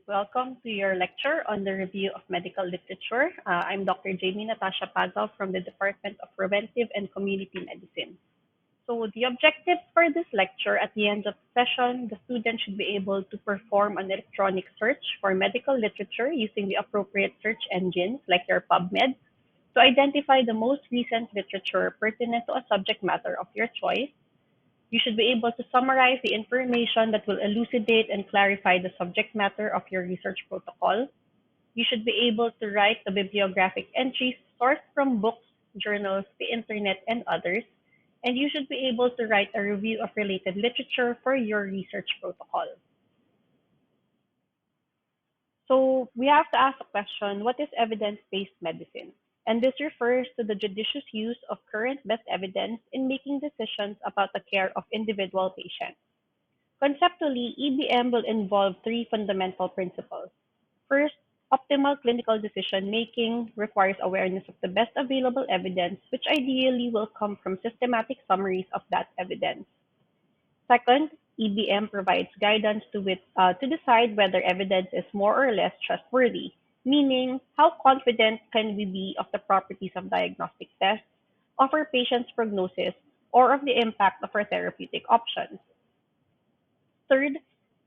Welcome to your lecture on the review of medical literature. I'm Dr. Jamie Natasha Pagaw from the Department of Preventive and Community Medicine. So, the objectives for this lecture at the end of the session, the student should be able to perform an electronic search for medical literature using the appropriate search engines like your PubMed to identify the most recent literature pertinent to a subject matter of your choice. You should be able to summarize the information that will elucidate and clarify the subject matter of your research protocol. You should be able to write the bibliographic entries sourced from books, journals, the internet, and others. And you should be able to write a review of related literature for your research protocol. So we have to ask a question, what is evidence-based medicine? And this refers to the judicious use of current best evidence in making decisions about the care of individual patients. Conceptually, EBM will involve three fundamental principles. First, optimal clinical decision making requires awareness of the best available evidence, which ideally will come from systematic summaries of that evidence. Second, EBM provides guidance to decide whether evidence is more or less trustworthy, meaning how confident can we be of the properties of diagnostic tests, of our patient's prognosis, or of the impact of our therapeutic options. Third,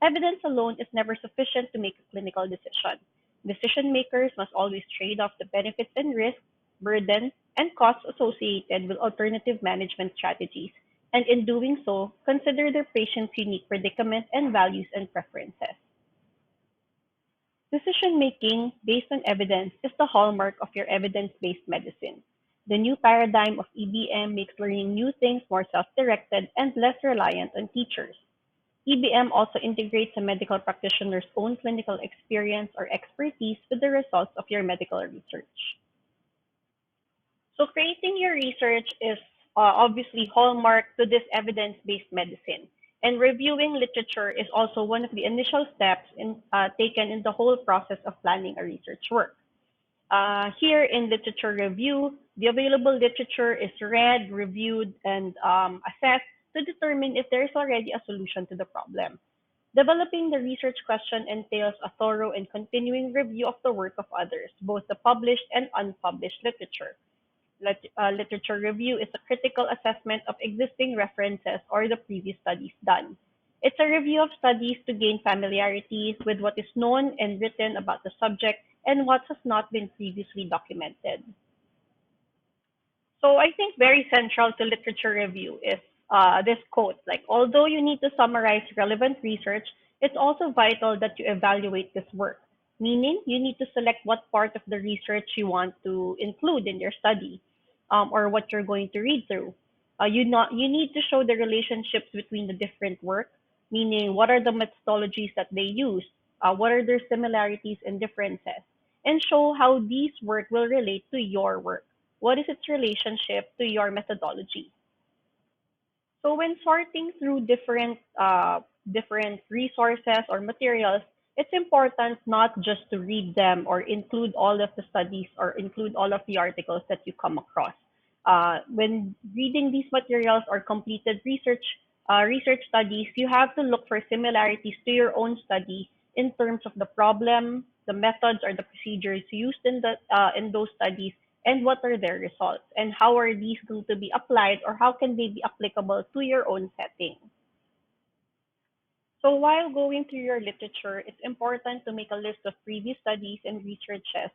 evidence alone is never sufficient to make a clinical decision. Decision makers must always trade off the benefits and risks, burden, and costs associated with alternative management strategies, and in doing so, consider their patient's unique predicament and values and preferences. Decision making based on evidence is the hallmark of your evidence based medicine. The new paradigm of EBM makes learning new things more self directed and less reliant on teachers. EBM also integrates a medical practitioner's own clinical experience or expertise with the results of your medical research. So creating your research is obviously hallmark to this evidence-based medicine. And reviewing literature is also one of the initial steps taken in the whole process of planning a research work. Here in literature review, the available literature is read, reviewed, and assessed to determine if there is already a solution to the problem. Developing the research question entails a thorough and continuing review of the work of others, both the published and unpublished literature. Literature review is a critical assessment of existing references or the previous studies done. It's a review of studies to gain familiarity with what is known and written about the subject and what has not been previously documented. So I think very central to literature review is this quote, like, although you need to summarize relevant research, it's also vital that you evaluate this work, meaning you need to select what part of the research you want to include in your study or what you're going to read through. You need to show the relationships between the different work, meaning what are the methodologies that they use, what are their similarities and differences, and show how these work will relate to your work. What is its relationship to your methodology? So when sorting through different resources or materials, it's important not just to read them or include all of the studies or include all of the articles that you come across. When reading these materials or completed research studies, you have to look for similarities to your own study in terms of the problem, the methods or the procedures used in those studies, and what are their results, and how are these going to be applied, or how can they be applicable to your own setting. So while going through your literature, it's important to make a list of previous studies and researches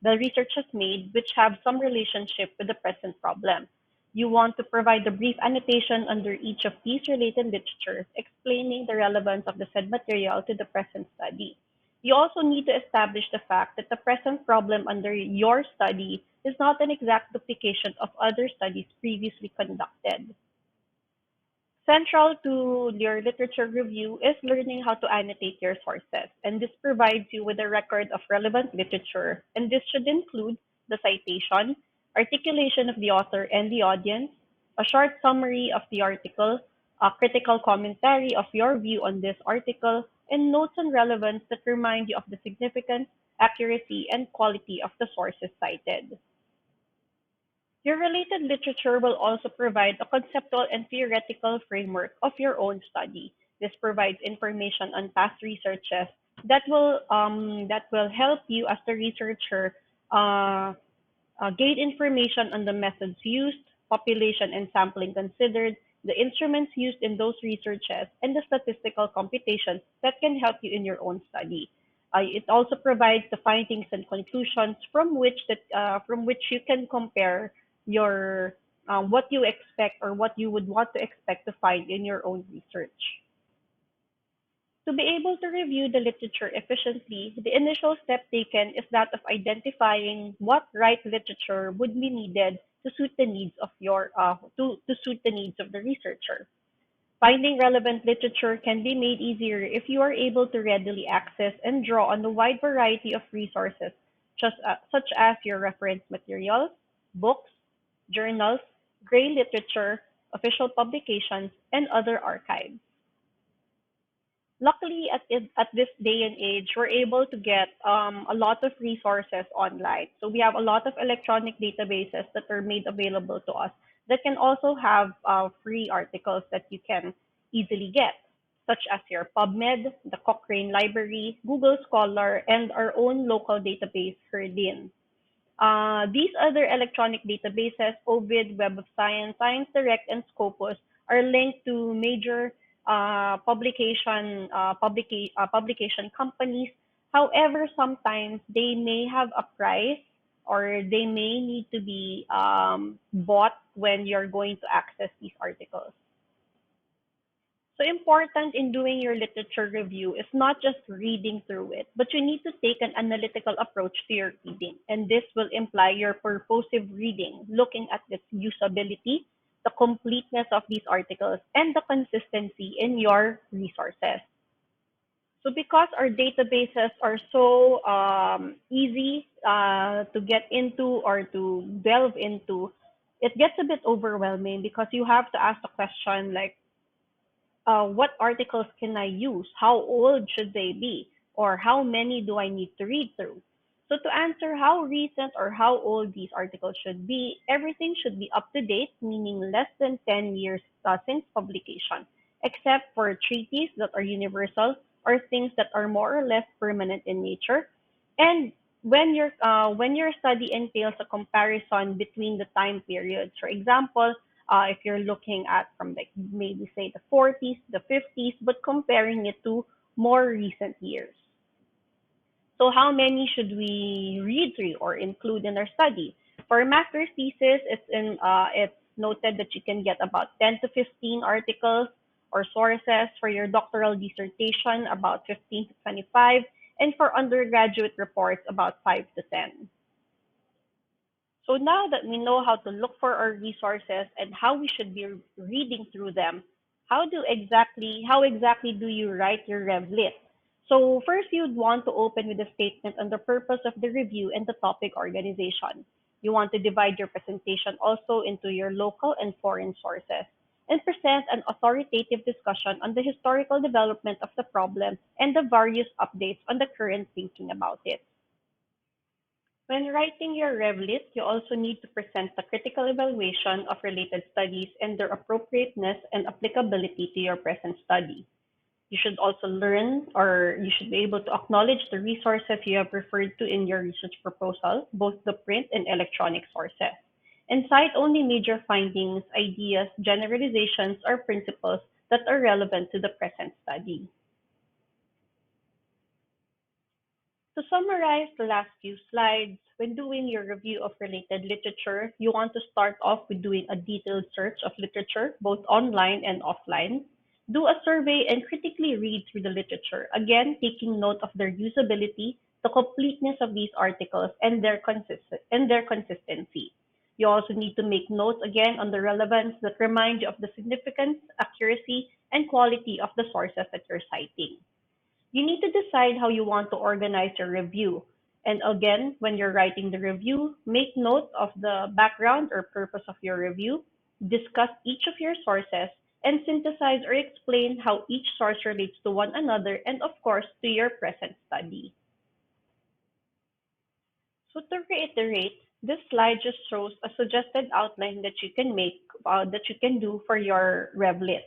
the research has made which have some relationship with the present problem. You want to provide a brief annotation under each of these related literatures explaining the relevance of the said material to the present study. You also need to establish the fact that the present problem under your study is not an exact duplication of other studies previously conducted. Central to your literature review is learning how to annotate your sources, and this provides you with a record of relevant literature, and this should include the citation, articulation of the author and the audience, a short summary of the article, a critical commentary of your view on this article, and notes on relevance that remind you of the significance, accuracy, and quality of the sources cited. Your related literature will also provide a conceptual and theoretical framework of your own study. This provides information on past researches that will help you as the researcher uh, gain information on the methods used, population and sampling considered, the instruments used in those researches, and the statistical computations that can help you in your own study. It also provides the findings and conclusions from which you can compare your what you expect or what you would want to expect to find in your own research. To be able to review the literature efficiently, the initial step taken is that of identifying what right literature would be needed to suit the needs of to suit the needs of the researcher. Finding relevant literature can be made easier if you are able to readily access and draw on a wide variety of resources, such as your reference materials, books, journals, gray literature, official publications, and other archives. Luckily, at this day and age, we're able to get a lot of resources online. So we have a lot of electronic databases that are made available to us that can also have free articles that you can easily get, such as your PubMed, the Cochrane Library, Google Scholar, and our own local database, Herdin. These other electronic databases, Ovid, Web of Science, Science Direct, and Scopus, are linked to major publication companies. However, sometimes they may have a price or they may need to be bought when you're going to access these articles. So important in doing your literature review is not just reading through it, but you need to take an analytical approach to your reading. And this will imply your purposive reading, looking at its usability, the completeness of these articles, and the consistency in your resources. So because our databases are so easy to get into or to delve into, it gets a bit overwhelming because you have to ask the question like, what articles can I use? How old should they be? Or how many do I need to read through? So to answer how recent or how old these articles should be, everything should be up to date, meaning less than 10 years since publication, except for treaties that are universal or things that are more or less permanent in nature. And when your study entails a comparison between the time periods, for example, if you're looking at from like maybe say the 40s, the 50s, but comparing it to more recent years. So how many should we read through or include in our study? For a master's thesis, it's noted that you can get about 10 to 15 articles or sources. For your doctoral dissertation, about 15 to 25, and for undergraduate reports, about 5 to 10. So now that we know how to look for our resources and how we should be reading through them, how exactly do you write your RevLit? So first you'd want to open with a statement on the purpose of the review and the topic organization. You want to divide your presentation also into your local and foreign sources and present an authoritative discussion on the historical development of the problem and the various updates on the current thinking about it. When writing your RevLit, you also need to present a critical evaluation of related studies and their appropriateness and applicability to your present study. You should also learn or you should be able to acknowledge the resources you have referred to in your research proposal, both the print and electronic sources, and cite only major findings, ideas, generalizations, or principles that are relevant to the present study. To summarize the last few slides, when doing your review of related literature, you want to start off with doing a detailed search of literature, both online and offline. Do a survey and critically read through the literature, again, taking note of their usability, the completeness of these articles, and their consistency. You also need to make notes again on the relevance that remind you of the significance, accuracy, and quality of the sources that you're citing. You need to decide how you want to organize your review. And again, when you're writing the review, make note of the background or purpose of your review, discuss each of your sources, and synthesize or explain how each source relates to one another and, of course, to your present study. So to reiterate, this slide just shows a suggested outline that you can do for your RevLit.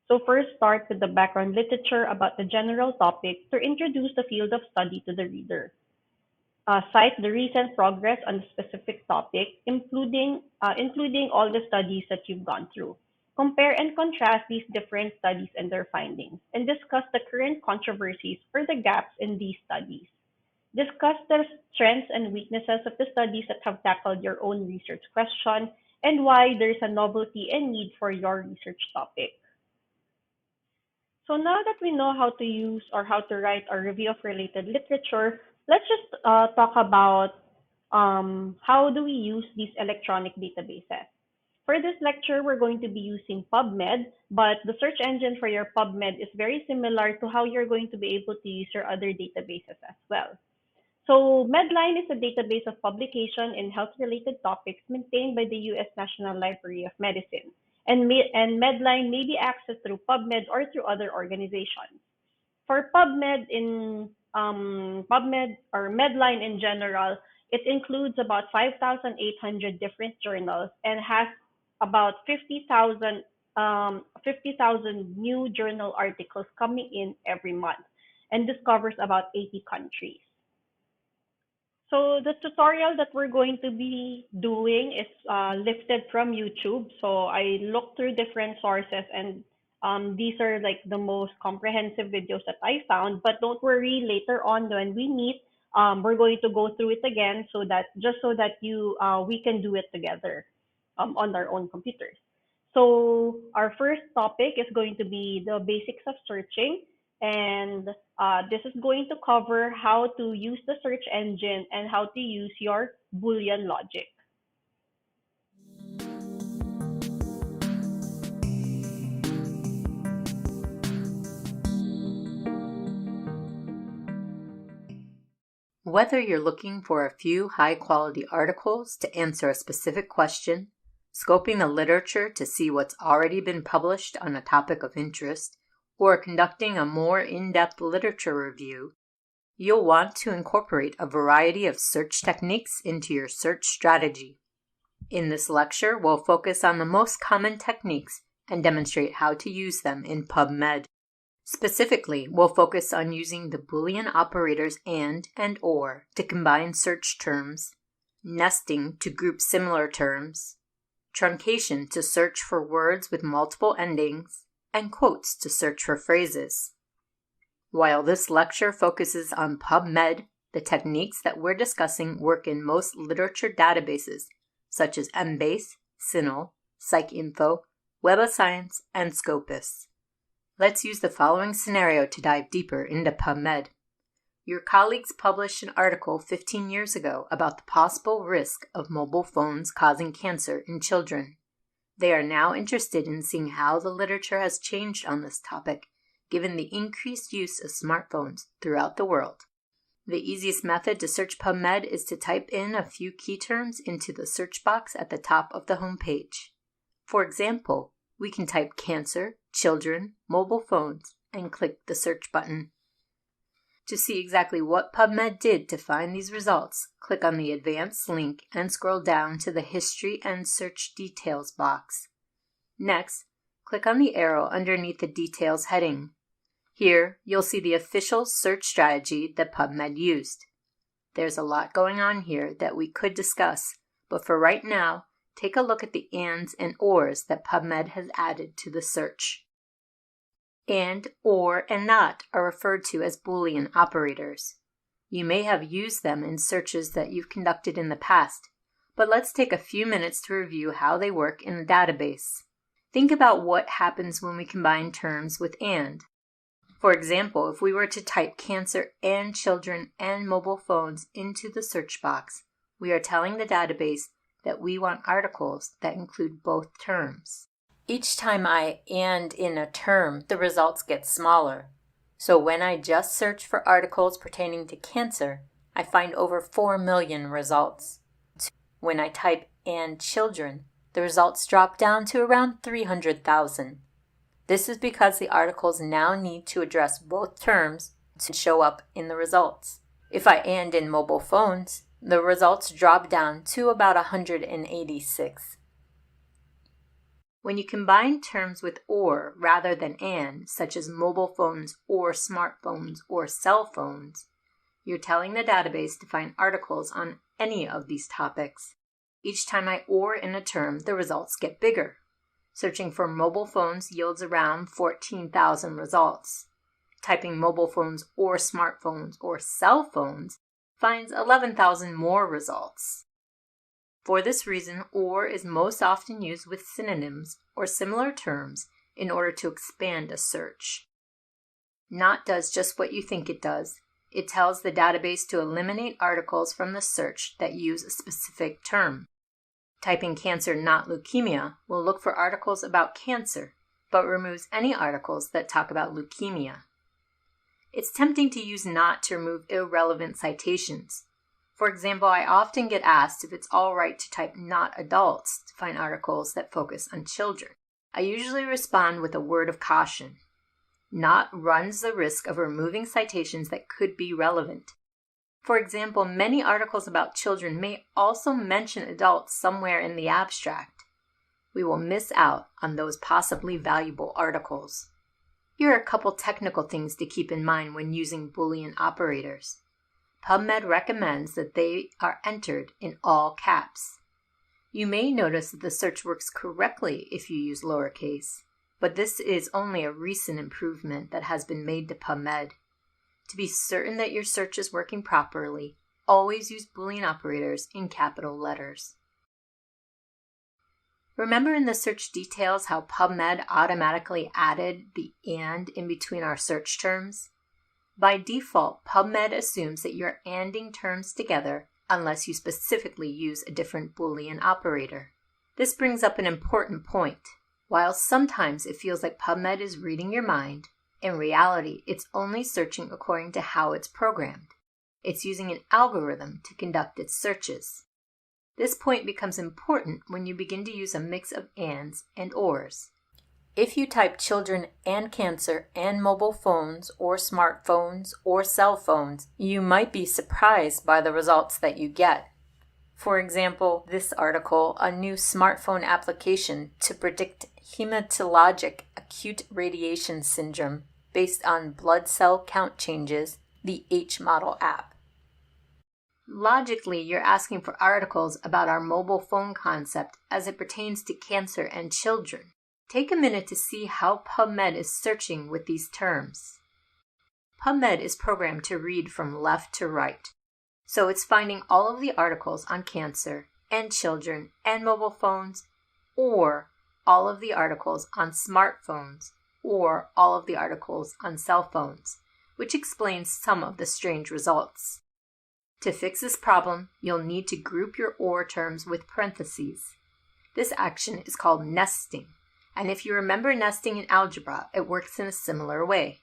So first start with the background literature about the general topic to introduce the field of study to the reader. Cite the recent progress on the specific topic, including all the studies that you've gone through. Compare and contrast these different studies and their findings, and discuss the current controversies or the gaps in these studies. Discuss the strengths and weaknesses of the studies that have tackled your own research question and why there's a novelty and need for your research topic. So now that we know how to use or how to write a review of related literature, let's just talk about how do we use these electronic databases. For this lecture, we're going to be using PubMed, but the search engine for your PubMed is very similar to how you're going to be able to use your other databases as well. So Medline is a database of publication in health-related topics maintained by the U.S. National Library of Medicine, and Medline may be accessed through PubMed or through other organizations. For PubMed or Medline in general, it includes about 5,800 different journals and has about 50,000 new journal articles coming in every month and discovers about 80 countries. So the tutorial that we're going to be doing is lifted from YouTube. So I looked through different sources, and these are like the most comprehensive videos that I found. But don't worry, later on when we meet, we're going to go through it again so that we can do it together on our own computers. So our first topic is going to be the basics of searching, and this is going to cover how to use the search engine and how to use your Boolean logic. Whether you're looking for a few high-quality articles to answer a specific question, scoping the literature to see what's already been published on a topic of interest, or conducting a more in-depth literature review, you'll want to incorporate a variety of search techniques into your search strategy. In this lecture, we'll focus on the most common techniques and demonstrate how to use them in PubMed. Specifically, we'll focus on using the Boolean operators and or to combine search terms, nesting to group similar terms, truncation to search for words with multiple endings, and quotes to search for phrases. While this lecture focuses on PubMed, the techniques that we're discussing work in most literature databases, such as Embase, CINAHL, PsycInfo, Web of Science, and Scopus. Let's use the following scenario to dive deeper into PubMed. Your colleagues published an article 15 years ago about the possible risk of mobile phones causing cancer in children. They are now interested in seeing how the literature has changed on this topic, given the increased use of smartphones throughout the world. The easiest method to search PubMed is to type in a few key terms into the search box at the top of the homepage. For example, we can type cancer, children, mobile phones, and click the search button. To see exactly what PubMed did to find these results, click on the Advanced link and scroll down to the History and Search Details box. Next, click on the arrow underneath the Details heading. Here, you'll see the official search strategy that PubMed used. There's a lot going on here that we could discuss, but for right now, take a look at the ands and ors that PubMed has added to the search. And, or, and not are referred to as Boolean operators. You may have used them in searches that you've conducted in the past, but let's take a few minutes to review how they work in the database. Think about what happens when we combine terms with and. For example, if we were to type cancer and children and mobile phones into the search box, we are telling the database that we want articles that include both terms. Each time I and in a term, the results get smaller. So when I just search for articles pertaining to cancer, I find over 4 million results. When I type and children, the results drop down to around 300,000. This is because the articles now need to address both terms to show up in the results. If I and in mobile phones, the results drop down to about 186. When you combine terms with or rather than and, such as mobile phones or smartphones or cell phones, you're telling the database to find articles on any of these topics. Each time I or in a term, the results get bigger. Searching for mobile phones yields around 14,000 results. Typing mobile phones or smartphones or cell phones finds 11,000 more results. For this reason, or is most often used with synonyms or similar terms in order to expand a search. Not does just what you think it does. It tells the database to eliminate articles from the search that use a specific term. Typing cancer, not leukemia, will look for articles about cancer, but removes any articles that talk about leukemia. It's tempting to use not to remove irrelevant citations. For example, I often get asked if it's all right to type not adults to find articles that focus on children. I usually respond with a word of caution. Not runs the risk of removing citations that could be relevant. For example, many articles about children may also mention adults somewhere in the abstract. We will miss out on those possibly valuable articles. Here are a couple technical things to keep in mind when using Boolean operators. PubMed recommends that they are entered in all caps. You may notice that the search works correctly if you use lowercase, but this is only a recent improvement that has been made to PubMed. To be certain that your search is working properly, always use Boolean operators in capital letters. Remember in the search details how PubMed automatically added the and in between our search terms? By default, PubMed assumes that you're anding terms together unless you specifically use a different Boolean operator. This brings up an important point. While sometimes it feels like PubMed is reading your mind, in reality, it's only searching according to how it's programmed. It's using an algorithm to conduct its searches. This point becomes important when you begin to use a mix of ands and ors. If you type children and cancer and mobile phones or smartphones or cell phones, you might be surprised by the results that you get. For example, this article, a new smartphone application to predict hematologic acute radiation syndrome based on blood cell count changes, the H-Model app. Logically, you're asking for articles about our mobile phone concept as it pertains to cancer and children. Take a minute to see how PubMed is searching with these terms. PubMed is programmed to read from left to right, so it's finding all of the articles on cancer and children and mobile phones, or all of the articles on smartphones, or all of the articles on cell phones, which explains some of the strange results. To fix this problem, you'll need to group your OR terms with parentheses. This action is called nesting, and if you remember nesting in algebra, it works in a similar way.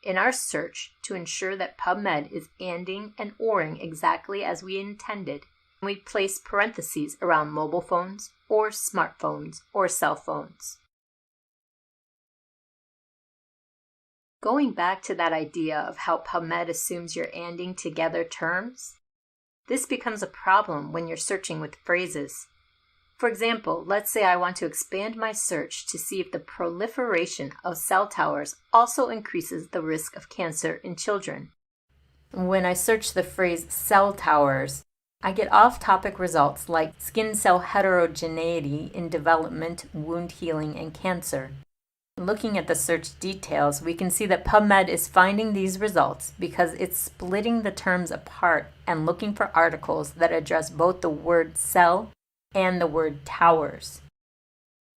In our search, to ensure that PubMed is anding and ORing exactly as we intended, we place parentheses around mobile phones or smartphones or cell phones. Going back to that idea of how PubMed assumes you're anding together terms, this becomes a problem when you're searching with phrases. For example, let's say I want to expand my search to see if the proliferation of cell towers also increases the risk of cancer in children. When I search the phrase cell towers, I get off-topic results like skin cell heterogeneity in development, wound healing, and cancer. Looking at the search details, we can see that PubMed is finding these results because it's splitting the terms apart and looking for articles that address both the word cell and the word towers.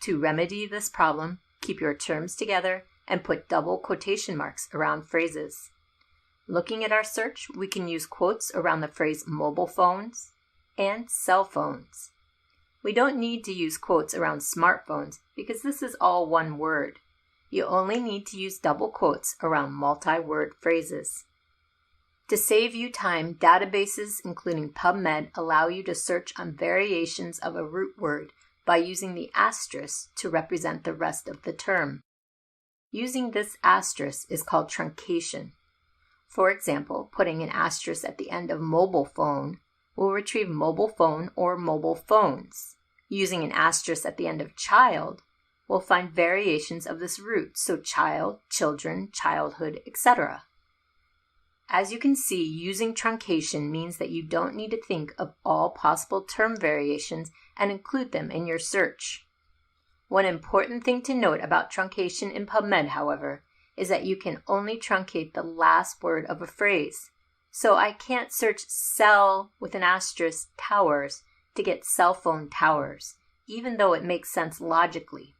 To remedy this problem, keep your terms together and put double quotation marks around phrases. Looking at our search, we can use quotes around the phrase mobile phones and cell phones. We don't need to use quotes around smartphones because this is all one word. You only need to use double quotes around multi-word phrases. To save you time, databases including PubMed allow you to search on variations of a root word by using the asterisk to represent the rest of the term. Using this asterisk is called truncation. For example, putting an asterisk at the end of mobile phone will retrieve mobile phone or mobile phones. Using an asterisk at the end of child we'll find variations of this root, so child, children, childhood, etc. As you can see, using truncation means that you don't need to think of all possible term variations and include them in your search. One important thing to note about truncation in PubMed, however, is that you can only truncate the last word of a phrase. So I can't search cell with an asterisk towers to get cell phone towers, even though it makes sense logically.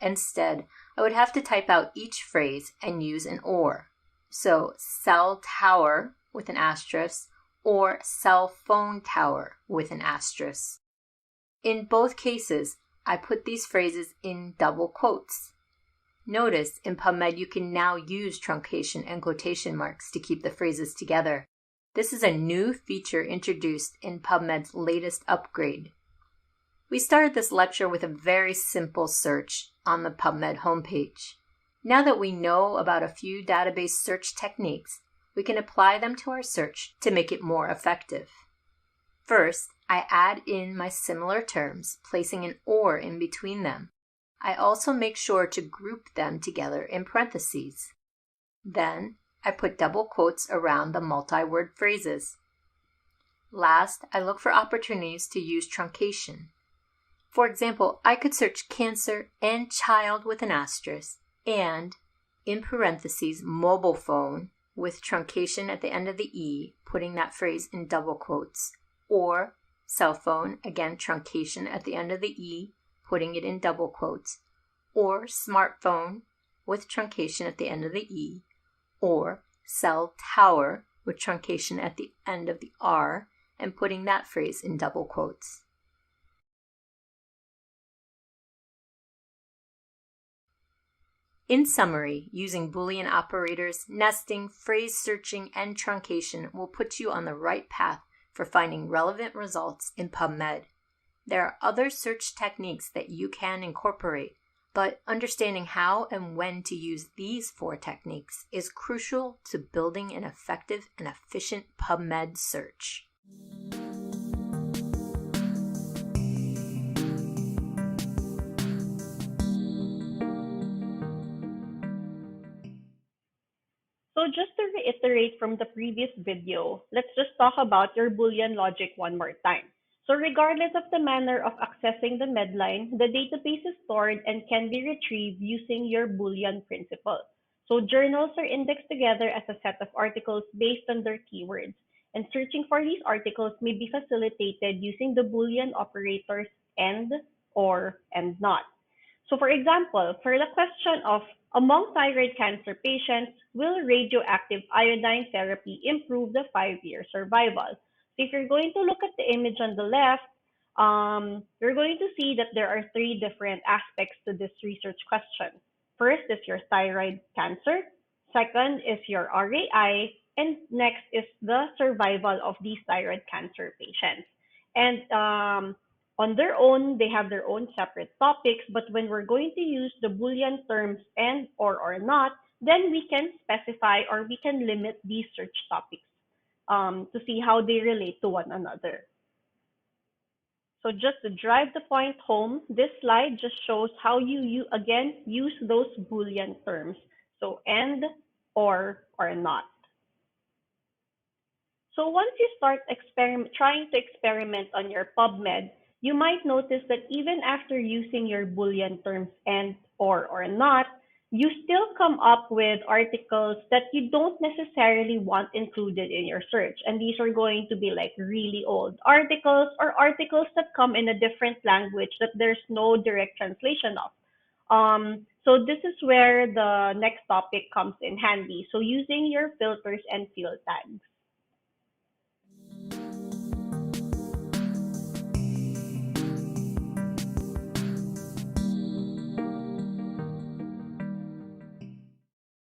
Instead, I would have to type out each phrase and use an or. So cell tower with an asterisk or cell phone tower with an asterisk. In both cases, I put these phrases in double quotes. Notice in PubMed you can now use truncation and quotation marks to keep the phrases together. This is a new feature introduced in PubMed's latest upgrade. We started this lecture with a very simple search on the PubMed homepage. Now that we know about a few database search techniques, we can apply them to our search to make it more effective. First, I add in my similar terms, placing an or in between them. I also make sure to group them together in parentheses. Then, I put double quotes around the multi-word phrases. Last, I look for opportunities to use truncation. For example, I could search cancer and child with an asterisk and, in parentheses, mobile phone with truncation at the end of the E, putting that phrase in double quotes, or cell phone, again truncation at the end of the E, putting it in double quotes, or smartphone with truncation at the end of the E, or cell tower with truncation at the end of the R, and putting that phrase in double quotes. In summary, using Boolean operators, nesting, phrase searching, and truncation will put you on the right path for finding relevant results in PubMed. There are other search techniques that you can incorporate, but understanding how and when to use these 4 techniques is crucial to building an effective and efficient PubMed search. So just to reiterate from the previous video, let's just talk about your Boolean logic one more time. So regardless of the manner of accessing the medline, the database is stored and can be retrieved using your Boolean principle. So journals are indexed together as a set of articles based on their keywords, and searching for these articles may be facilitated using the Boolean operators and, or, and not. So for example, for the question of among thyroid cancer patients, will radioactive iodine therapy improve the 5-year survival? So if you're going to look at the image on the left, you're going to see that there are 3 different aspects to this research question. First is your thyroid cancer. Second is your RAI. And next is the survival of these thyroid cancer patients. And on their own, they have their own separate topics, but when we're going to use the Boolean terms and or not, then we can specify or we can limit these search topics to see how they relate to one another. So just to drive the point home, this slide just shows how you again use those Boolean terms. So and, or not. So once you start trying to experiment on your PubMed, you might notice that even after using your Boolean terms and, or not, you still come up with articles that you don't necessarily want included in your search. And these are going to be like really old articles or articles that come in a different language that there's no direct translation of. So this is where the next topic comes in handy. So using your filters and field tags.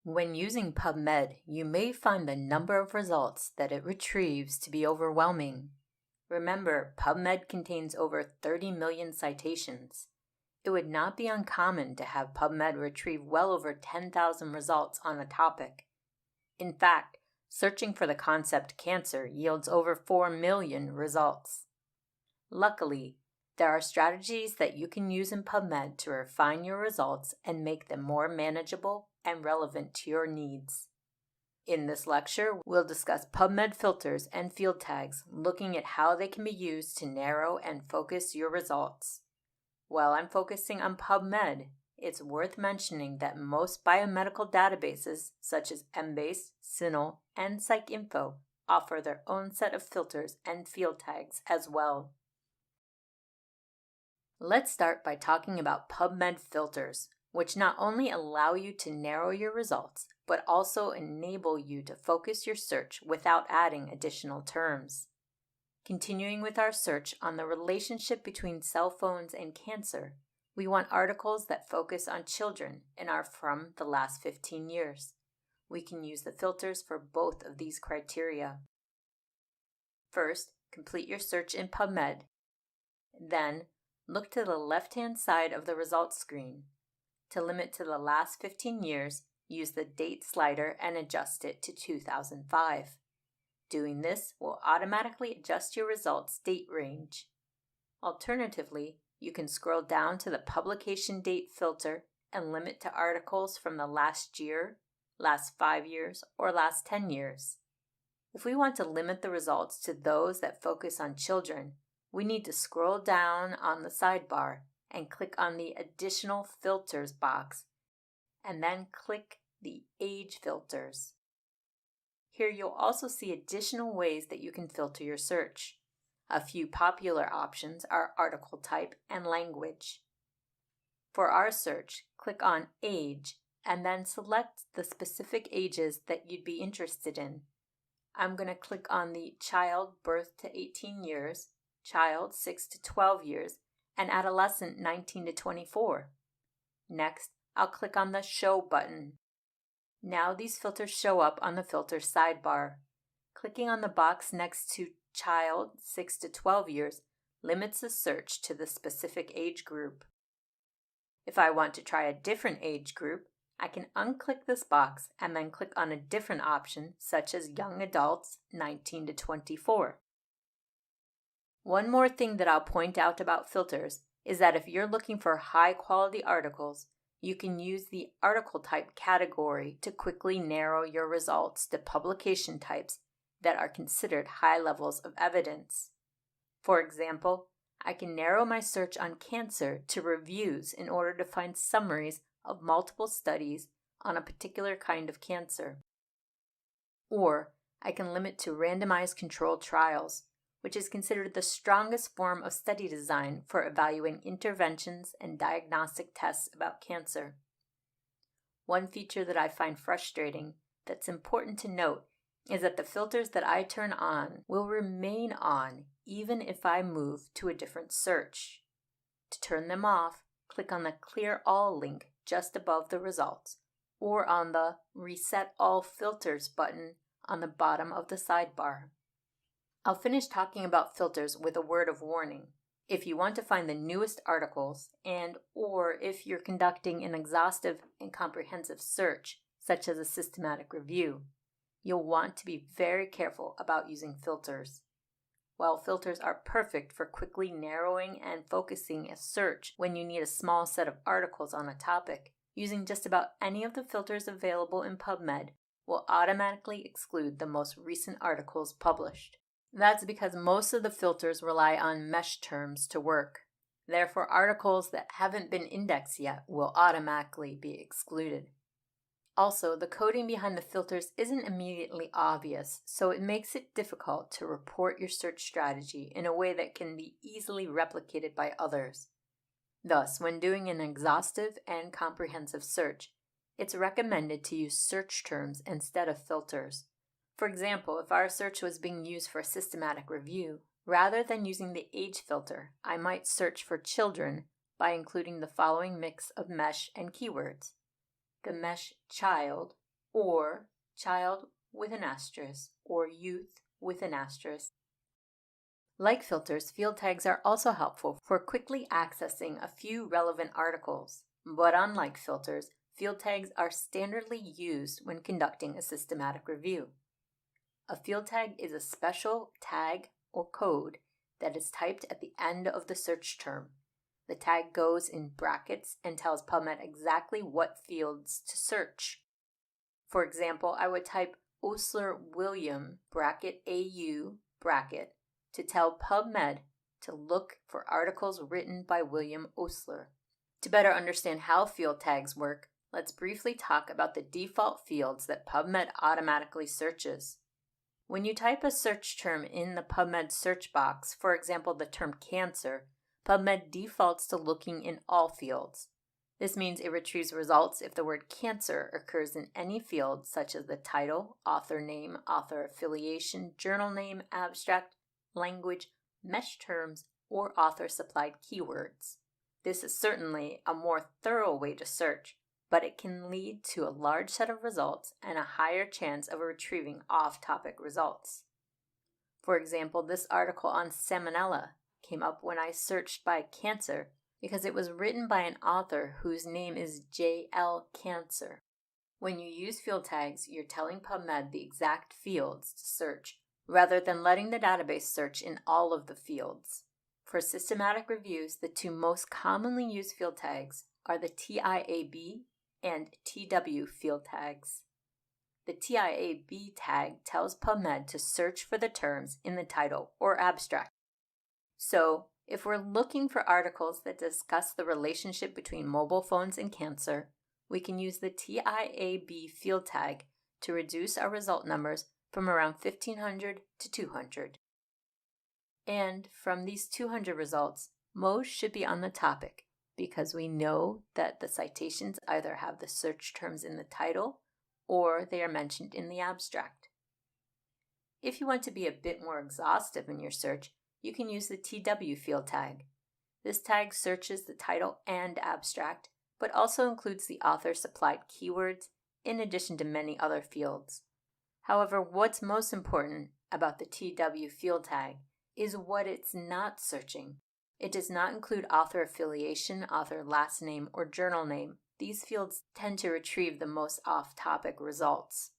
When using PubMed, you may find the number of results that it retrieves to be overwhelming. Remember, PubMed contains over 30 million citations. It would not be uncommon to have PubMed retrieve well over 10,000 results on a topic. In fact, searching for the concept cancer yields over 4 million results. Luckily, There are strategies that you can use in PubMed to refine your results and make them more manageable and relevant to your needs. In this lecture, we'll discuss PubMed filters and field tags, looking at how they can be used to narrow and focus your results. While I'm focusing on PubMed, it's worth mentioning that most biomedical databases, such as Embase, CINAHL, and PsycInfo, offer their own set of filters and field tags as well. Let's start by talking about PubMed filters, which not only allow you to narrow your results, but also enable you to focus your search without adding additional terms. Continuing with our search on the relationship between cell phones and cancer, we want articles that focus on children and are from the last 15 years. We can use the filters for both of these criteria. First, complete your search in PubMed. Then, look to the left-hand side of the results screen. To limit to the last 15 years, use the date slider and adjust it to 2005. Doing this will automatically adjust your results date range. Alternatively, you can scroll down to the publication date filter and limit to articles from the last year, last 5 years, or last 10 years. If we want to limit the results to those that focus on children, we need to scroll down on the sidebar and click on the Additional Filters box, and then click the Age Filters. Here you'll also see additional ways that you can filter your search. A few popular options are article type and language. For our search, click on Age and then select the specific ages that you'd be interested in. I'm going to click on the child birth to 18 years, child 6 to 12 years, and adolescent 19 to 24. Next, I'll click on the Show button. Now these filters show up on the filter sidebar. Clicking on the box next to child 6 to 12 years limits the search to the specific age group. If I want to try a different age group, I can unclick this box and then click on a different option such as young adults 19 to 24. One more thing that I'll point out about filters is that if you're looking for high quality articles, you can use the article type category to quickly narrow your results to publication types that are considered high levels of evidence. For example, I can narrow my search on cancer to reviews in order to find summaries of multiple studies on a particular kind of cancer. Or I can limit to randomized controlled trials, which is considered the strongest form of study design for evaluating interventions and diagnostic tests about cancer. One feature that I find frustrating that's important to note is that the filters that I turn on will remain on even if I move to a different search. To turn them off, click on the Clear All link just above the results, or on the Reset All Filters button on the bottom of the sidebar. I'll finish talking about filters with a word of warning. If you want to find the newest articles or if you're conducting an exhaustive and comprehensive search, such as a systematic review, you'll want to be very careful about using filters. While filters are perfect for quickly narrowing and focusing a search when you need a small set of articles on a topic, using just about any of the filters available in PubMed will automatically exclude the most recent articles published. That's because most of the filters rely on mesh terms to work. Therefore, articles that haven't been indexed yet will automatically be excluded. Also, the coding behind the filters isn't immediately obvious, so it makes it difficult to report your search strategy in a way that can be easily replicated by others. Thus, when doing an exhaustive and comprehensive search, it's recommended to use search terms instead of filters. For example, if our search was being used for a systematic review, rather than using the age filter, I might search for children by including the following mix of mesh and keywords: the mesh child, or child with an asterisk, or youth with an asterisk. Like filters, field tags are also helpful for quickly accessing a few relevant articles. But unlike filters, field tags are standardly used when conducting a systematic review. A field tag is a special tag or code that is typed at the end of the search term. The tag goes in brackets and tells PubMed exactly what fields to search. For example, I would type Osler William bracket AU bracket to tell PubMed to look for articles written by William Osler. To better understand how field tags work, let's briefly talk about the default fields that PubMed automatically searches. When you type a search term in the PubMed search box, for example the term cancer, PubMed defaults to looking in all fields. This means it retrieves results if the word cancer occurs in any field such as the title, author name, author affiliation, journal name, abstract, language, mesh terms, or author-supplied keywords. This is certainly a more thorough way to search, but it can lead to a large set of results and a higher chance of retrieving off-topic results. For example, this article on salmonella came up when I searched by cancer because it was written by an author whose name is J.L. Cancer. When you use field tags, you're telling PubMed the exact fields to search, rather than letting the database search in all of the fields. For systematic reviews, the two most commonly used field tags are the TIAB and TW field tags. The TIAB tag tells PubMed to search for the terms in the title or abstract. So, if we're looking for articles that discuss the relationship between mobile phones and cancer, we can use the TIAB field tag to reduce our result numbers from around 1,500 to 200. And from these 200 results, most should be on the topic, because we know that the citations either have the search terms in the title or they are mentioned in the abstract. If you want to be a bit more exhaustive in your search, you can use the TW field tag. This tag searches the title and abstract, but also includes the author-supplied keywords in addition to many other fields. However, what's most important about the TW field tag is what it's not searching. It does not include author affiliation, author last name, or journal name. These fields tend to retrieve the most off-topic results.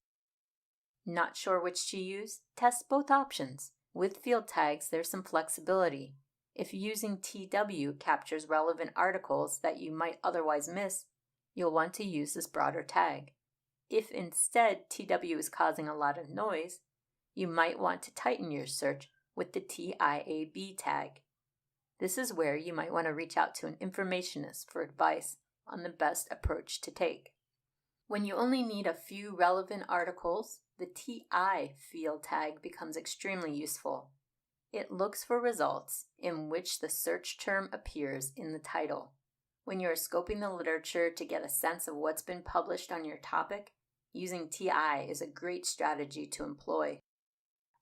Not sure which to use? Test both options. With field tags, there's some flexibility. If using TW captures relevant articles that you might otherwise miss, you'll want to use this broader tag. If instead TW is causing a lot of noise, you might want to tighten your search with the TIAB tag. This is where you might want to reach out to an informationist for advice on the best approach to take. When you only need a few relevant articles, the TI field tag becomes extremely useful. It looks for results in which the search term appears in the title. When you are scoping the literature to get a sense of what's been published on your topic, using TI is a great strategy to employ.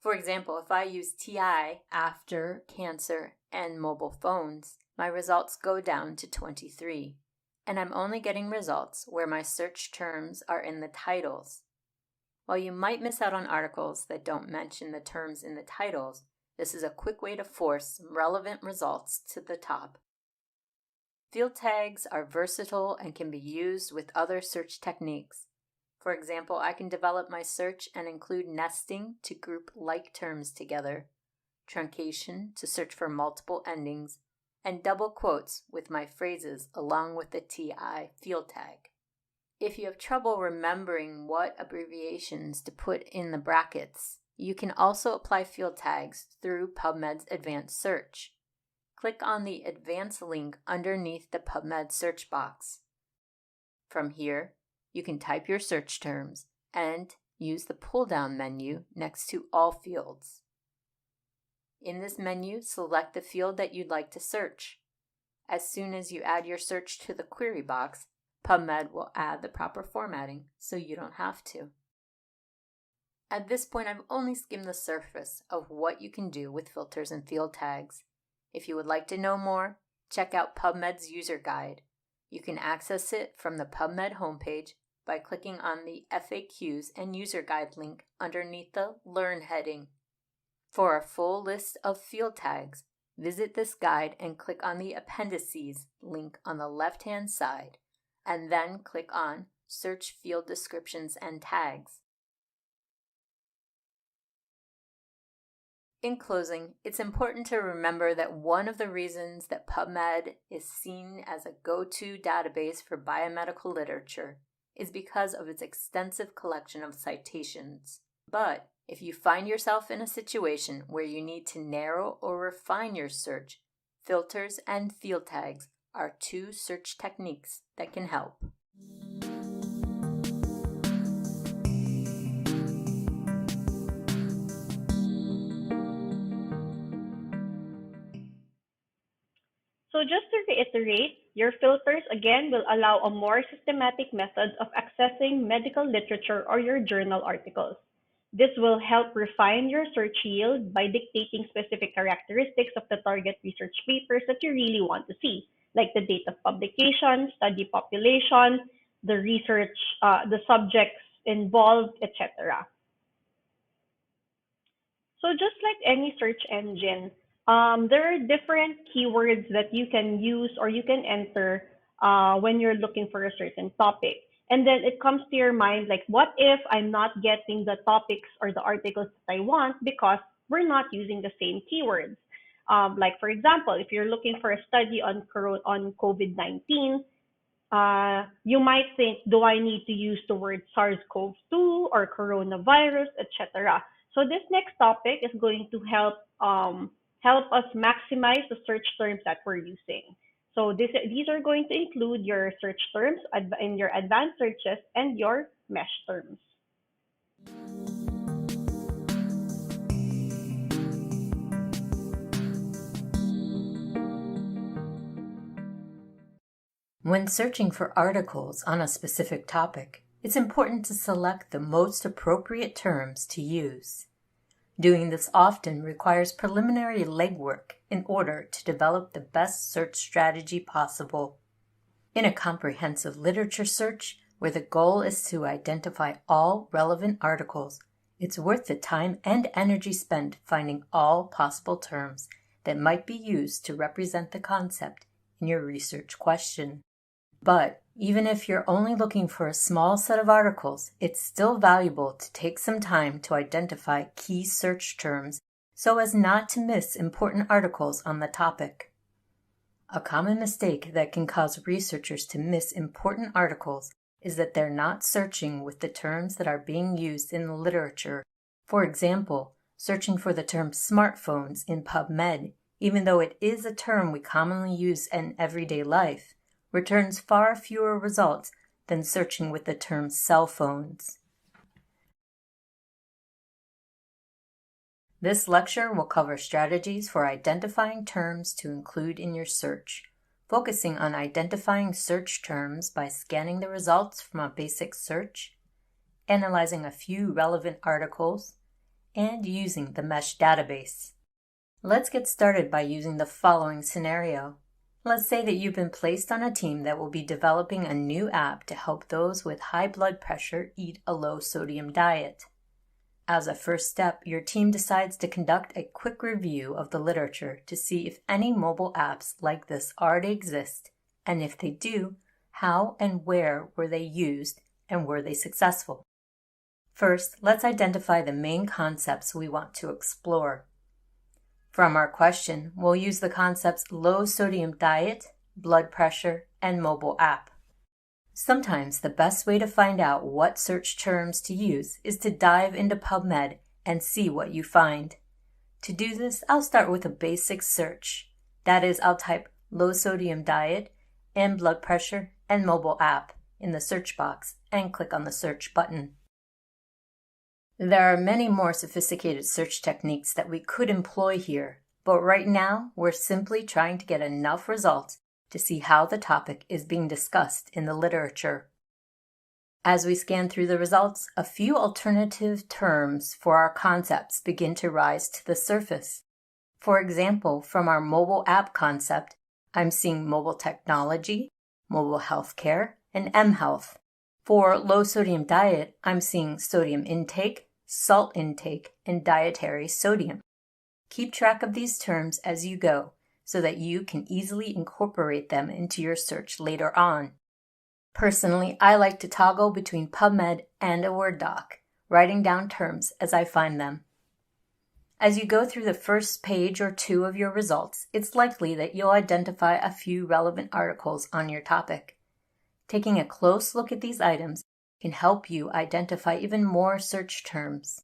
For example, if I use TI after cancer and mobile phones, my results go down to 23, and I'm only getting results where my search terms are in the titles. While you might miss out on articles that don't mention the terms in the titles, this is a quick way to force some relevant results to the top. Field tags are versatile and can be used with other search techniques. For example, I can develop my search and include nesting to group like terms together, truncation to search for multiple endings, and double quotes with my phrases along with the TI field tag. If you have trouble remembering what abbreviations to put in the brackets, you can also apply field tags through PubMed's Advanced Search. Click on the Advanced link underneath the PubMed search box. From here, you can type your search terms and use the pull-down menu next to all fields. In this menu, select the field that you'd like to search. As soon as you add your search to the query box, PubMed will add the proper formatting so you don't have to. At this point, I've only skimmed the surface of what you can do with filters and field tags. If you would like to know more, check out PubMed's user guide. You can access it from the PubMed homepage by clicking on the FAQs and user guide link underneath the Learn heading. For a full list of field tags, visit this guide and click on the Appendices link on the left-hand side, and then click on Search Field Descriptions and Tags. In closing, it's important to remember that one of the reasons that PubMed is seen as a go-to database for biomedical literature is because of its extensive collection of citations. But if you find yourself in a situation where you need to narrow or refine your search, filters and field tags are two search techniques that can help. So just to reiterate, your filters again will allow a more systematic method of accessing medical literature or your journal articles. This will help refine your search yield by dictating specific characteristics of the target research papers that you really want to see, like the date of publication, study population, the research, the subjects involved, etc. So just like any search engine, there are different keywords that you can use or you can enter when you're looking for a certain topic. And then it comes to your mind like, what if I'm not getting the topics or the articles that I want because we're not using the same keywords? Like for example, if you're looking for a study on COVID-19, you might think, do I need to use the word SARS-CoV-2 or coronavirus, etc.? So this next topic is going to help us maximize the search terms that we're using. So these are going to include your search terms in your advanced searches and your mesh terms. When searching for articles on a specific topic, it's important to select the most appropriate terms to use. Doing this often requires preliminary legwork in order to develop the best search strategy possible. In a comprehensive literature search, where the goal is to identify all relevant articles, it's worth the time and energy spent finding all possible terms that might be used to represent the concept in your research question. But even if you're only looking for a small set of articles, it's still valuable to take some time to identify key search terms so as not to miss important articles on the topic. A common mistake that can cause researchers to miss important articles is that they're not searching with the terms that are being used in the literature. For example, searching for the term smartphones in PubMed, even though it is a term we commonly use in everyday life, returns far fewer results than searching with the term cell phones. This lecture will cover strategies for identifying terms to include in your search, focusing on identifying search terms by scanning the results from a basic search, analyzing a few relevant articles, and using the mesh database. Let's get started by using the following scenario. Let's say that you've been placed on a team that will be developing a new app to help those with high blood pressure eat a low-sodium diet. As a first step, your team decides to conduct a quick review of the literature to see if any mobile apps like this already exist, and if they do, how and where were they used and were they successful. First, let's identify the main concepts we want to explore. From our question, we'll use the concepts low sodium diet, blood pressure, and mobile app. Sometimes the best way to find out what search terms to use is to dive into PubMed and see what you find. To do this, I'll start with a basic search. That is, I'll type low sodium diet and blood pressure and mobile app in the search box and click on the search button. There are many more sophisticated search techniques that we could employ here, but right now we're simply trying to get enough results to see how the topic is being discussed in the literature. As we scan through the results, a few alternative terms for our concepts begin to rise to the surface. For example, from our mobile app concept, I'm seeing mobile technology, mobile healthcare, and mHealth. For low sodium diet, I'm seeing sodium intake, salt intake, and dietary sodium. Keep track of these terms as you go so that you can easily incorporate them into your search later on. Personally, I like to toggle between PubMed and a Word doc, writing down terms as I find them. As you go through the first page or two of your results, it's likely that you'll identify a few relevant articles on your topic. Taking a close look at these items can help you identify even more search terms.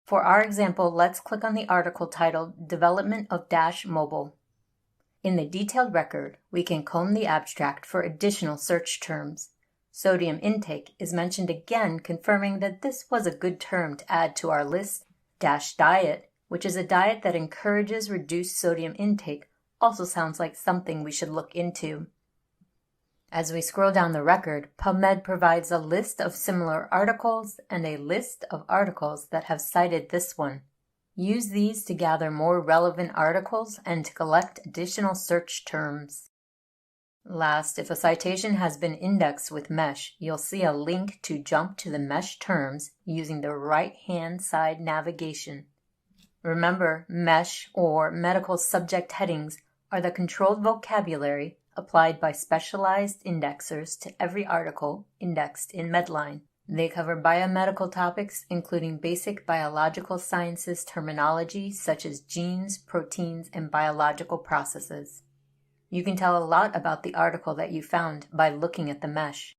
For our example, let's click on the article titled Development of Dash Mobile. In the detailed record, we can comb the abstract for additional search terms. Sodium intake is mentioned again, confirming that this was a good term to add to our list. Dash diet, which is a diet that encourages reduced sodium intake, also sounds like something we should look into. As we scroll down the record, PubMed provides a list of similar articles and a list of articles that have cited this one. Use these to gather more relevant articles and to collect additional search terms. Last, if a citation has been indexed with MESH, you'll see a link to jump to the MESH terms using the right-hand side navigation. Remember, MESH, or medical subject headings, are the controlled vocabulary applied by specialized indexers to every article indexed in Medline. They cover biomedical topics, including basic biological sciences terminology such as genes, proteins, and biological processes. You can tell a lot about the article that you found by looking at the MESH.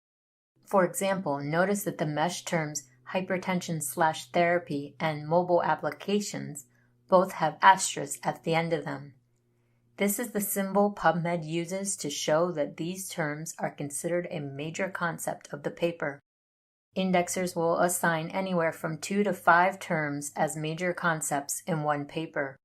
For example, notice that the MESH terms hypertension/therapy and mobile applications both have asterisks at the end of them. This is the symbol PubMed uses to show that these terms are considered a major concept of the paper. Indexers will assign anywhere from 2 to 5 terms as major concepts in one paper.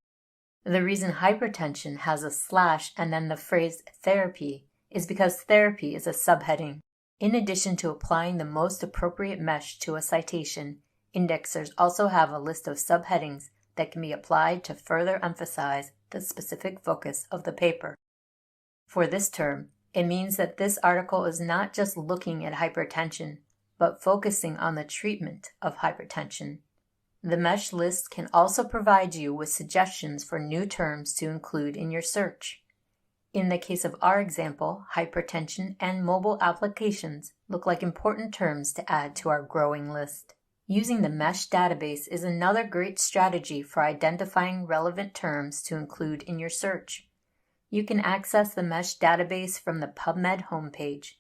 The reason hypertension has a slash and then the phrase therapy is because therapy is a subheading. In addition to applying the most appropriate MESH to a citation, indexers also have a list of subheadings that can be applied to further emphasize the specific focus of the paper. For this term, it means that this article is not just looking at hypertension, but focusing on the treatment of hypertension. The MESH list can also provide you with suggestions for new terms to include in your search. In the case of our example, hypertension and mobile applications look like important terms to add to our growing list. Using the MESH database is another great strategy for identifying relevant terms to include in your search. You can access the MESH database from the PubMed homepage.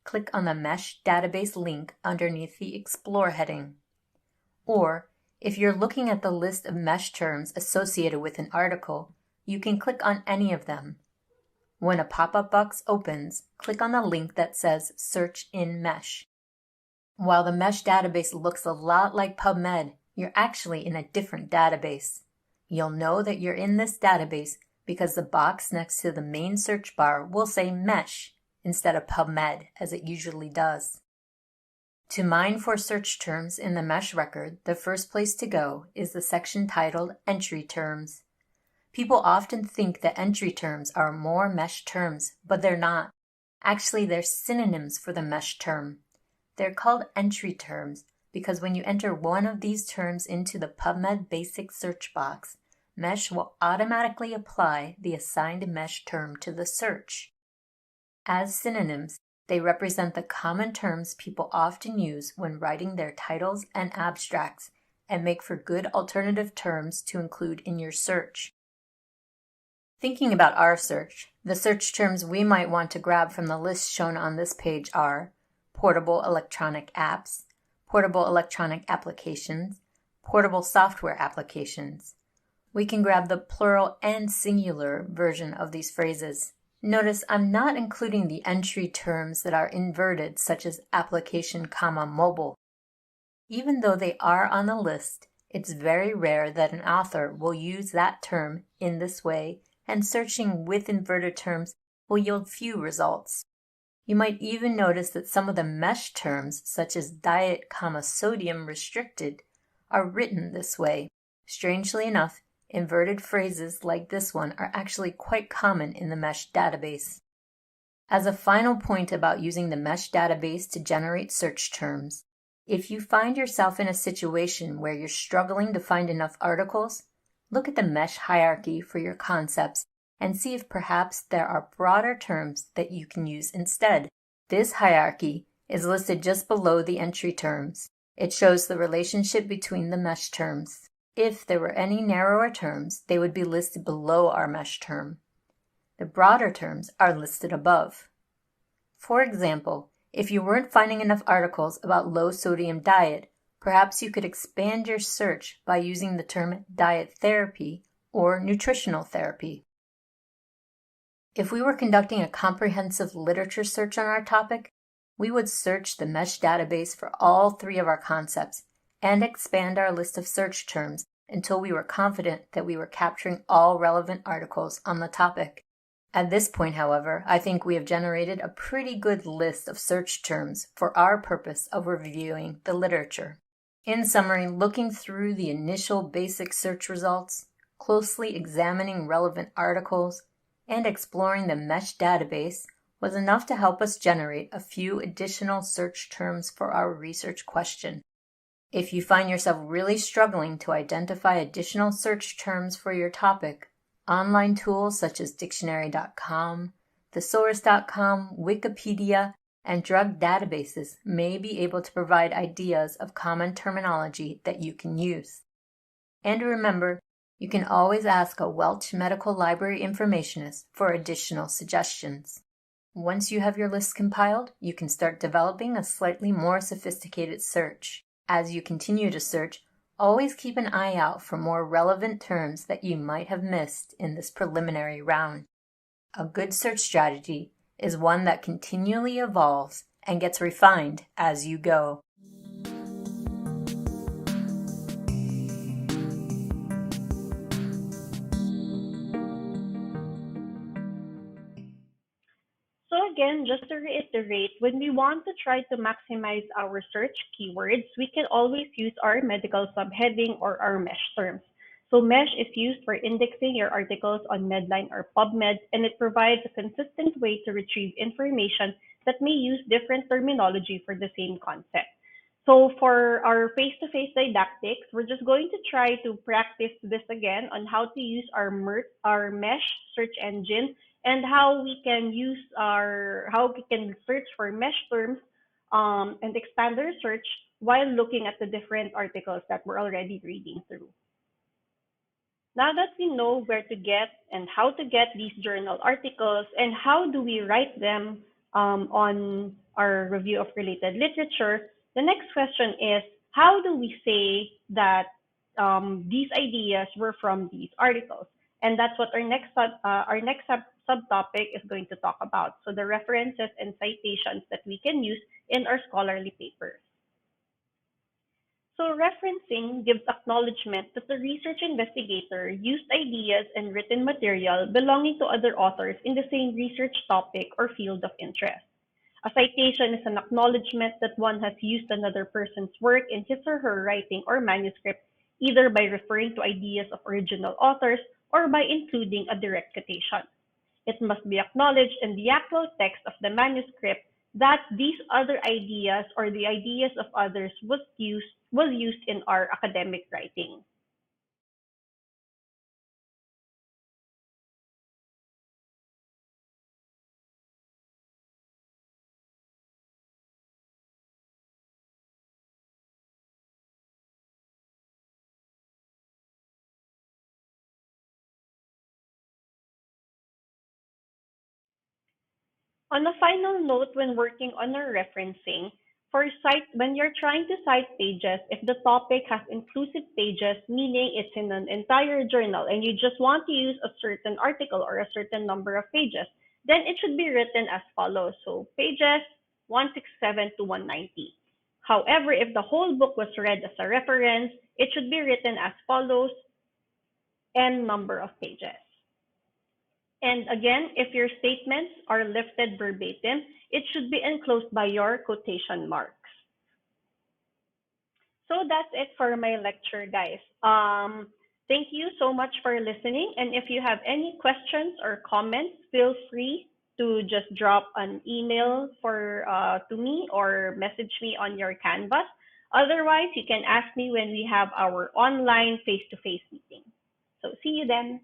Click on the MESH database link underneath the Explore heading. Or, if you're looking at the list of MESH terms associated with an article, you can click on any of them. When a pop-up box opens, click on the link that says Search in MESH. While the MESH database looks a lot like PubMed, you're actually in a different database. You'll know that you're in this database because the box next to the main search bar will say MESH instead of PubMed, as it usually does. To mine for search terms in the MESH record, the first place to go is the section titled Entry Terms. People often think that entry terms are more MESH terms, but they're not. Actually, they're synonyms for the MESH term. They're called entry terms because when you enter one of these terms into the PubMed basic search box, MESH will automatically apply the assigned MESH term to the search. As synonyms, they represent the common terms people often use when writing their titles and abstracts and make for good alternative terms to include in your search. Thinking about our search, the search terms we might want to grab from the list shown on this page are portable electronic apps, portable electronic applications, portable software applications. We can grab the plural and singular version of these phrases. Notice I'm not including the entry terms that are inverted, such as application, mobile. Even though they are on the list, it's very rare that an author will use that term in this way, and searching with inverted terms will yield few results. You might even notice that some of the MESH terms, such as diet, sodium restricted, are written this way. Strangely enough, inverted phrases like this one are actually quite common in the MESH database. As a final point about using the MESH database to generate search terms, if you find yourself in a situation where you're struggling to find enough articles, look at the MESH hierarchy for your concepts and see if perhaps there are broader terms that you can use instead. This hierarchy is listed just below the entry terms. It shows the relationship between the MESH terms. If there were any narrower terms, they would be listed below our mesh term. The broader terms are listed above. For example, if you weren't finding enough articles about low-sodium diet, perhaps you could expand your search by using the term diet therapy or nutritional therapy. If we were conducting a comprehensive literature search on our topic, we would search the MESH database for all three of our concepts and expand our list of search terms until we were confident that we were capturing all relevant articles on the topic. At this point, however, I think we have generated a pretty good list of search terms for our purpose of reviewing the literature. In summary, looking through the initial basic search results, closely examining relevant articles, and exploring the MESH database was enough to help us generate a few additional search terms for our research question. If you find yourself really struggling to identify additional search terms for your topic, online tools such as dictionary.com, thesaurus.com, Wikipedia, and drug databases may be able to provide ideas of common terminology that you can use. And remember, you can always ask a Welch Medical Library informationist for additional suggestions. Once you have your list compiled, you can start developing a slightly more sophisticated search. As you continue to search, always keep an eye out for more relevant terms that you might have missed in this preliminary round. A good search strategy is one that continually evolves and gets refined as you go. So again, just to reiterate, when we want to try to maximize our search keywords, we can always use our medical subheading or our mesh terms. So mesh is used for indexing your articles on Medline or PubMed, and it provides a consistent way to retrieve information that may use different terminology for the same concept. So for our face-to-face didactics, we're just going to try to practice this again on how to use our mesh search engine and how we can how we can search for mesh terms and expand our search while looking at the different articles that we're already reading through. Now that we know where to get and how to get these journal articles and how do we write them on our review of related literature, the next question is how do we say that these ideas were from these articles? And that's what our next subtopic is going to talk about. So the references and citations that we can use in our scholarly papers. So referencing gives acknowledgement that the research investigator used ideas and written material belonging to other authors in the same research topic or field of interest. A citation is an acknowledgement that one has used another person's work in his or her writing or manuscript, either by referring to ideas of original authors or by including a direct quotation. It must be acknowledged in the actual text of the manuscript that these other ideas or the ideas of others was used in our academic writing. On a final note, when working on our referencing, when you're trying to cite pages, if the topic has inclusive pages, meaning it's in an entire journal and you just want to use a certain article or a certain number of pages, then it should be written as follows. So pages 167 to 190. However, if the whole book was read as a reference, it should be written as follows, n number of pages. And again, if your statements are lifted verbatim, it should be enclosed by your quotation marks. So that's it for my lecture, guys. Thank you so much for listening. And if you have any questions or comments, feel free to just drop an email to me or message me on your Canvas. Otherwise, you can ask me when we have our online face-to-face meeting. So see you then.